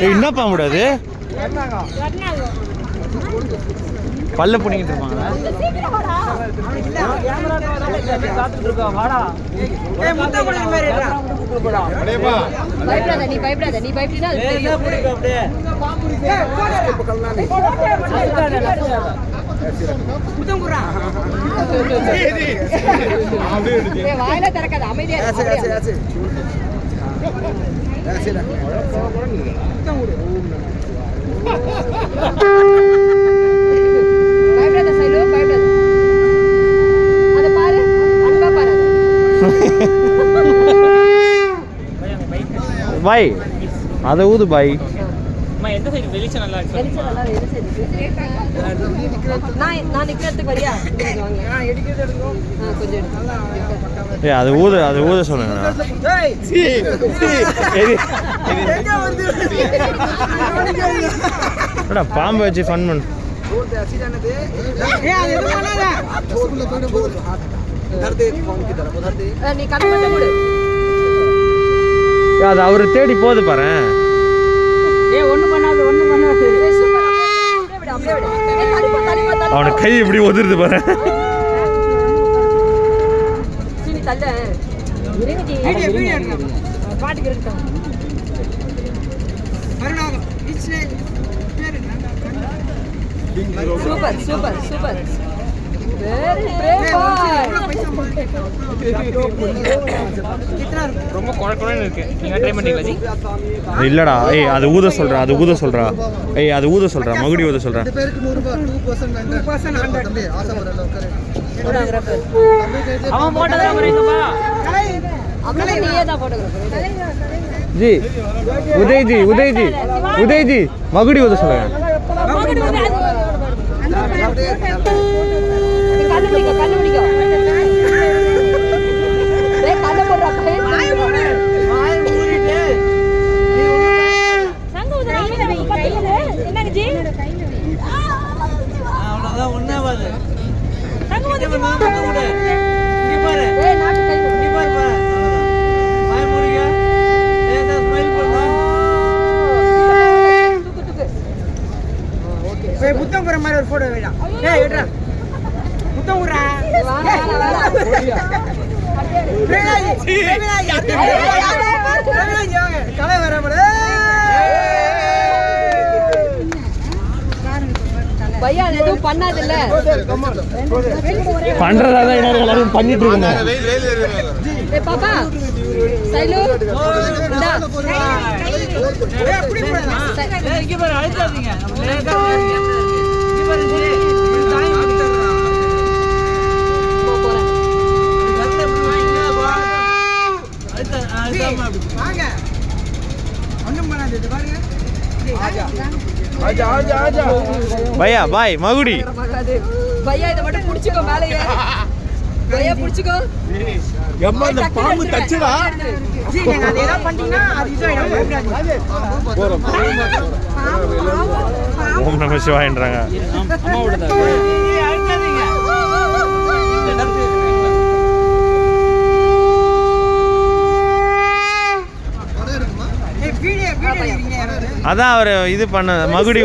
என்னப்பா முடியாது பல்ல புடிங்கிட்டு இருப்பாங்க. வாயில திறக்காத அமைதியா பாய் அதை ஊது பாய். எந்த சைடு வெளிச்சம் நல்லா இருக்கு? வெளிச்சம் நல்லா நான் நிக்கிறதுக்கு வரியா? கொஞ்சம் அது ஊத சொன்னேன். பாம்பு வச்சு ஃபன் பண்ணு. நீ கண்ணு போடு. அது அவரு தேடி போது பாரு. அவனுக்கு கை இப்படி ஒதுருது பாரு. Super super super. ரொம்ப குழப்பம் இருக்கு. நீங்க ட்ரை பண்ணீங்களா ஜி? இல்லடா ஏய் அது ஊத சொல்றா, அது ஊத சொல்றா. ஏய் அது ஊத சொல்றா, மகுடி ஊத சொல்றா. 2 பேருக்கு 100 தம்பி ஆசை வரல உட்காரு. அவன் போட்டோகிராஃபர் எங்கப்பா? அவனே நீயே தான் போட்டோகிராஃபர். ஜி உதய்ஜி மகுடி ஊத சொல்லுங்க. கண்ணு முடிக்க புத்தம் போற மாதிரி ஒரு போட்டோ வேண்டாம். புத்தம் விடுறா கலை வர பையா எதுவும் பண்ணாதில்ல. பண்றதா எல்லாரும் பண்ணிட்டு இருக்காங்க. ஏ பாப்பா சைலு இந்தா எப்படி போறா இங்க பாரு அழுத்தாதீங்க. வாங்க ஒண்ணும் பண்ணாது பாருங்க. பையா பாய் மகுடி. பையா இத மட்டும் புடிச்சுக்கோ மேலயே. பையா புடிச்சுக்கோ. எம்மா அந்த பாம்பு தச்சுடா. ஜி நீங்க அதேதா பண்ணீங்கன்னா அது இதாயிடும். ஓம் நம சிவாயன்றாங்க. அம்மாவோட தான். அழுத்தாதீங்க. அதான் அவர் இது பண்ண மகுடி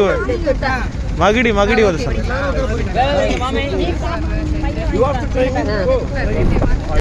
ஒரு சொல்றேன்.